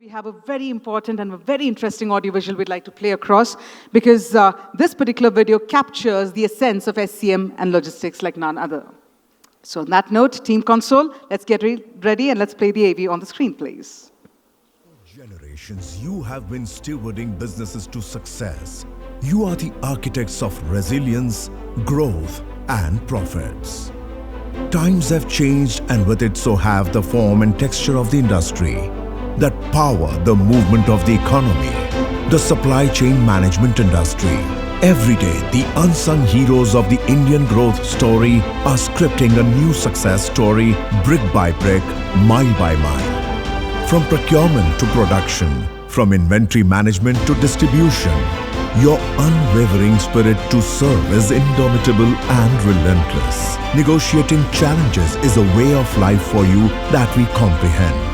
We have a very important and a very interesting audiovisual we'd like to play across because this particular video captures the essence of SCM and logistics like none other. So on that note, Team Console, let's get ready and let's play the AV on the screen, please. Generations, you have been stewarding businesses to success. You are the architects of resilience, growth, and profits. Times have changed, and with it so have the form and texture of the industry that power the movement of the economy, the supply chain management industry. Every day, the unsung heroes of the Indian growth story are scripting a new success story brick by brick, mile by mile. From procurement to production, from inventory management to distribution, your unwavering spirit to serve is indomitable and relentless. Negotiating challenges is a way of life for you that we comprehend.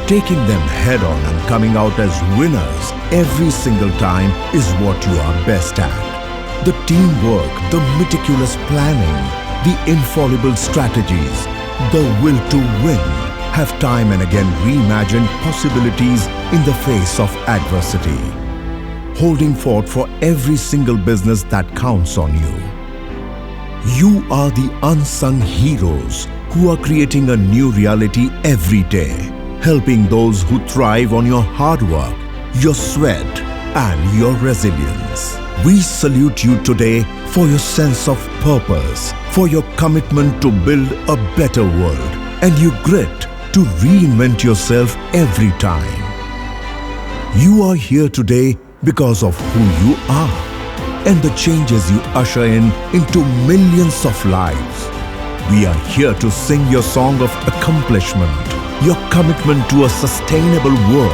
Taking them head on and coming out as winners every single time is what you are best at. The teamwork, the meticulous planning, the infallible strategies, the will to win have time and again reimagined possibilities in the face of adversity, holding fort for every single business that counts on you. You are the unsung heroes who are creating a new reality every day, helping those who thrive on your hard work, your sweat, and your resilience. We salute you today for your sense of purpose, for your commitment to build a better world, and your grit to reinvent yourself every time. You are here today because of who you are and the changes you usher into millions of lives. We are here to sing your song of accomplishment, your commitment to a sustainable world,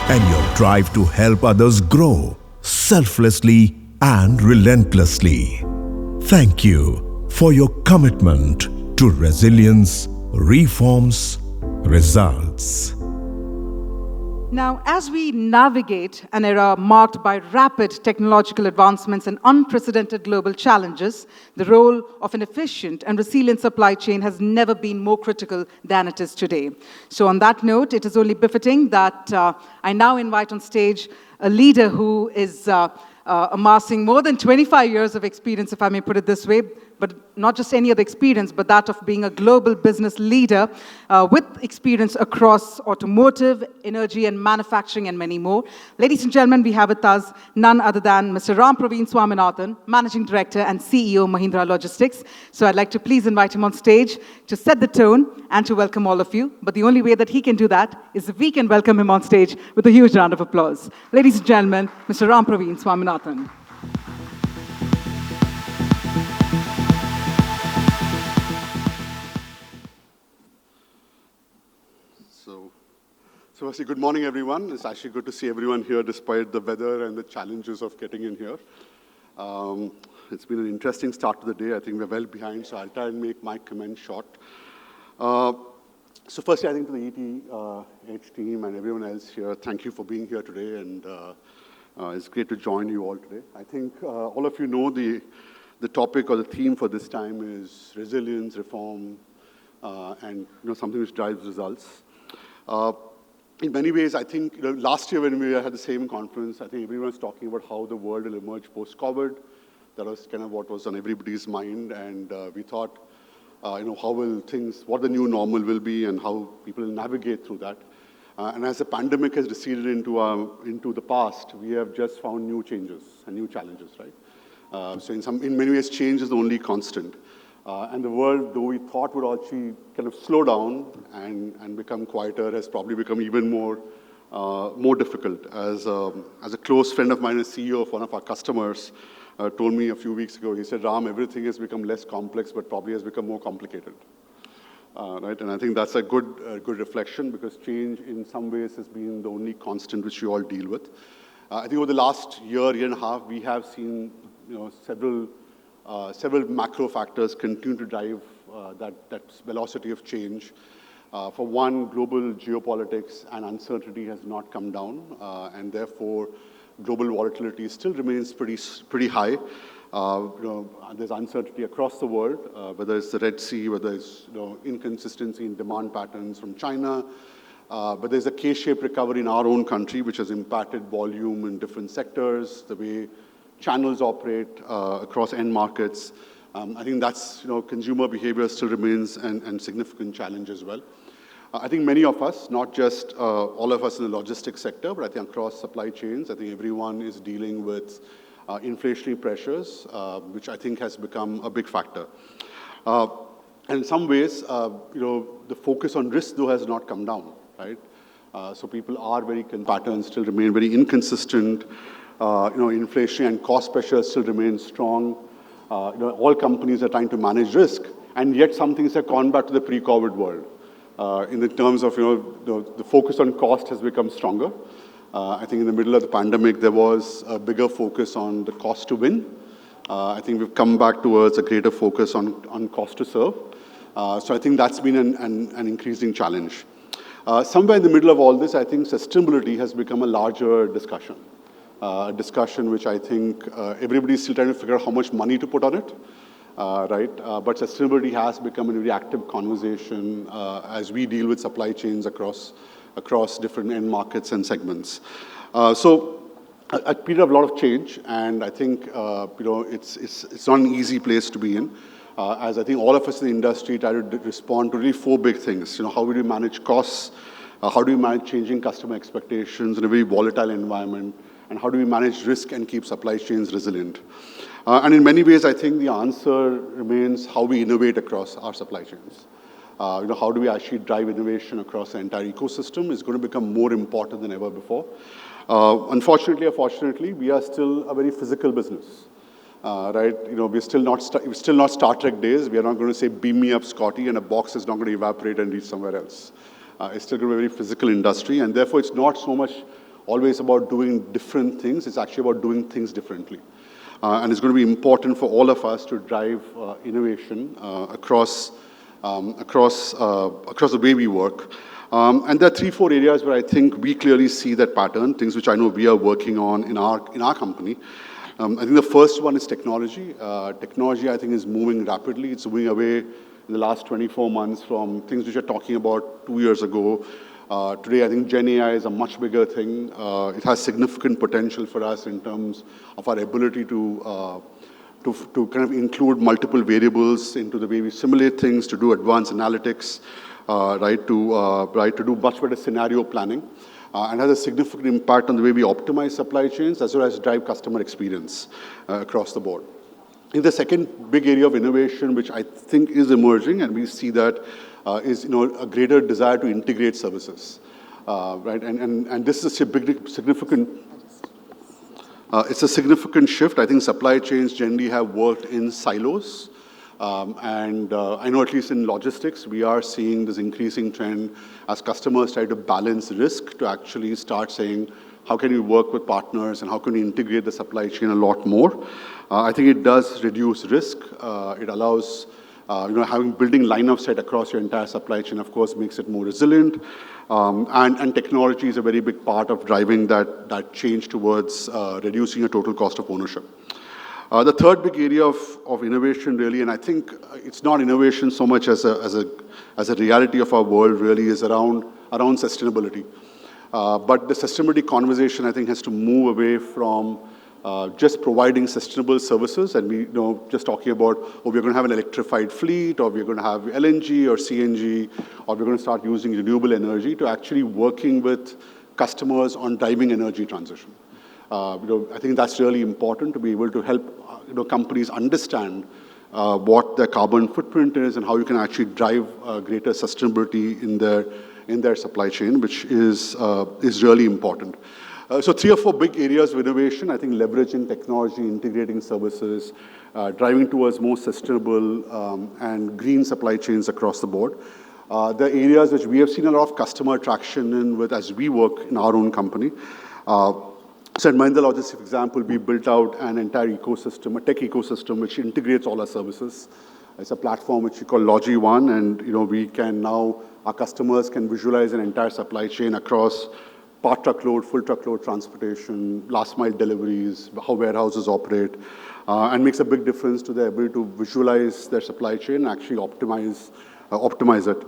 and your drive to help others grow selflessly and relentlessly. Thank you for your commitment to resilience, reforms, results. Now, as we navigate an era marked by rapid technological advancements and unprecedented global challenges, the role of an efficient and resilient supply chain has never been more critical than it is today. So on that note, it is only befitting that I now invite on stage a leader who is amassing more than 25 years of experience, if I may put it this way, but not just any other experience, but that of being a global business leader with experience across automotive, energy, and manufacturing, and many more. Ladies and gentlemen, we have with us none other than Mr. Rampraveen Swaminathan, Managing Director and CEO, Mahindra Logistics. So I'd like to please invite him on stage to set the tone and to welcome all of you. But the only way that he can do that is if we can welcome him on stage with a huge round of applause. Ladies and gentlemen, Mr. Rampraveen Swaminathan. So firstly, good morning, everyone. It's actually good to see everyone here despite the weather and the challenges of getting in here. It's been an interesting start to the day. I think we're well behind, so I'll try and make my comment short. So firstly, I think to the ETH team and everyone else here, thank you for being here today, and it's great to join you all today. I think all of you know the topic or the theme for this time is resilience, reform, and something which drives results. In many ways, I think last year when we had the same conference, I think everyone was talking about how the world will emerge post-COVID. That was kind of what was on everybody's mind, and we thought, how will things, what the new normal will be, and how people will navigate through that. And as the pandemic has receded into the past, we have just found new changes and new challenges, right? So in many ways, change is the only constant. And the world, though we thought would actually kind of slow down and become quieter, has probably become even more difficult. As a close friend of mine, a CEO of one of our customers, told me a few weeks ago, he said, Ram, everything has become less complex, but probably has become more complicated. Right? And I think that's a good reflection, because change in some ways has been the only constant which we all deal with. I think over the last year and a half, we have seen several macro factors continue to drive that velocity of change. For one, global geopolitics and uncertainty has not come down, and therefore global volatility still remains pretty high. There's uncertainty across the world, whether it's the Red Sea, whether it's inconsistency in demand patterns from China, But there's a K-shaped recovery in our own country, which has impacted volume in different sectors, the way channels operate across end markets. I think that's, consumer behavior still remains a significant challenge as well. I think many of us, not just all of us in the logistics sector, but I think across supply chains, I think everyone is dealing with inflationary pressures, which I think has become a big factor. And in some ways, the focus on risk, though, has not come down, right? So people are patterns still remain very inconsistent. Inflation and cost pressures still remain strong. All companies are trying to manage risk, and yet some things have gone back to the pre-COVID world. In the terms of, the focus on cost has become stronger. I think in the middle of the pandemic, there was a bigger focus on the cost to win. I think we've come back towards a greater focus on cost to serve. So I think that's been an increasing challenge. Somewhere in the middle of all this, I think sustainability has become a larger discussion. A discussion which I think everybody's still trying to figure out how much money to put on it, right? But sustainability has become a very active conversation as we deal with supply chains across different end markets and segments. So a period of a lot of change, and I think it's not an easy place to be in. As I think all of us in the industry try to respond to really four big things. How do we manage costs? How do we manage changing customer expectations in a very volatile environment? And how do we manage risk and keep supply chains resilient? And in many ways, I think the answer remains how we innovate across our supply chains. How do we actually drive innovation across the entire ecosystem is going to become more important than ever before. Unfortunately or fortunately, we are still a very physical business. Right? We're still not Star Trek days. We are not going to say, beam me up, Scotty, and a box is not going to evaporate and reach somewhere else. It's still going to be a very physical industry, and therefore it's not so much always about doing different things. It's actually about doing things differently. And it's going to be important for all of us to drive innovation across the way we work. And there are 3-4 areas where I think we clearly see that pattern, things which I know we are working on in our company. I think the first one is technology. Technology, I think, is moving rapidly. It's moving away in the last 24 months from things which we were talking about 2 years ago. Today, I think Gen AI is a much bigger thing. It has significant potential for us in terms of our ability to kind of include multiple variables into the way we simulate things, to do advanced analytics, to do much better scenario planning, and has a significant impact on the way we optimize supply chains as well as drive customer experience across the board. In the second big area of innovation, which I think is emerging, and we see that is a greater desire to integrate services, right? And this is a significant. It's a significant shift. I think supply chains generally have worked in silos. And I know at least in logistics, we are seeing this increasing trend as customers try to balance risk to actually start saying, how can we work with partners and how can we integrate the supply chain a lot more? I think it does reduce risk. It allows, building line of sight across your entire supply chain, of course, makes it more resilient. And technology is a very big part of driving that change towards reducing your total cost of ownership. The third big area of innovation, really, and I think it's not innovation so much as a reality of our world, really, is around sustainability. But the sustainability conversation, I think, has to move away from just providing sustainable services and just talking about, we're going to have an electrified fleet, or we're going to have LNG or CNG, or we're going to start using renewable energy, to actually working with customers on driving energy transition. I think that's really important to be able to help companies understand what their carbon footprint is and how you can actually drive greater sustainability in their supply chain, which is really important. So 3 or 4 big areas of innovation, I think leveraging technology, integrating services, driving towards more sustainable and green supply chains across the board. The areas which we have seen a lot of customer traction in with as we work in our own company. So at Mahindra Logistics, for example, we built out an entire ecosystem, a tech ecosystem, which integrates all our services. It's a platform which we call LogiOne, and we can now, our customers can visualize an entire supply chain across part truckload, full truckload transportation, last mile deliveries, how warehouses operate, and makes a big difference to their ability to visualize their supply chain and actually optimize it.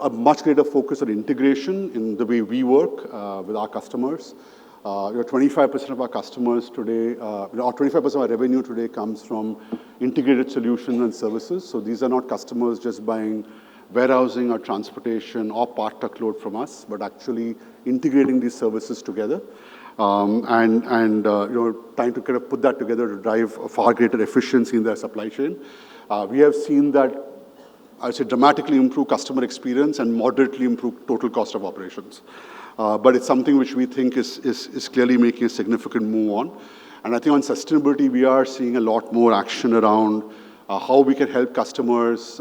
a much greater focus on integration in the way we work with our customers. 25% of our customers today, or 25% of our revenue today comes from integrated solutions and services. So these are not customers just buying warehousing or transportation or part truckload from us, but actually integrating these services together and trying to kind of put that together to drive a far greater efficiency in their supply chain. We have seen that, I would say, dramatically improve customer experience and moderately improve total cost of operations. But it's something which we think is clearly making a significant move on. And I think on sustainability, we are seeing a lot more action around how we can help customers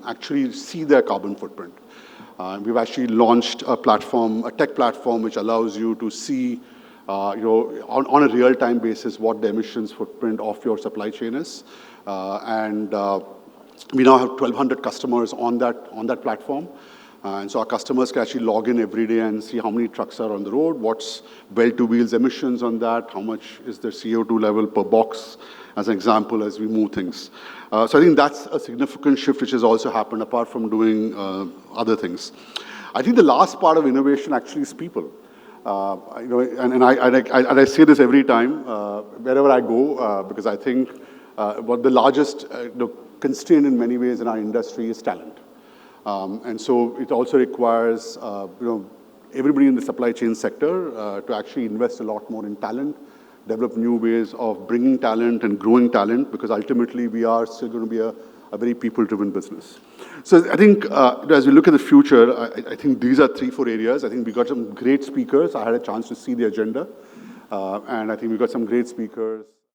actually see their carbon footprint. We've actually launched a platform, a tech platform, which allows you to see, on a real-time basis, what the emissions footprint of your supply chain is. And we now have 1,200 customers on that platform. And so our customers can actually log in every day and see how many trucks are on the road, what's well-to-wheels emissions on that, how much is the CO2 level per box, as an example, as we move things. So I think that's a significant shift which has also happened, apart from doing other things. I think the last part of innovation actually is people. And I say this every time, wherever I go, because I think what the largest constraint in many ways in our industry is talent. And so it also requires, everybody in the supply chain sector to actually invest a lot more in talent, develop new ways of bringing talent and growing talent, because ultimately we are still going to be a very people-driven business. So I think as we look at the future, I think these are 3-4 areas. I think we got some great speakers. I had a chance to see the agenda, and I think we got some great speakers.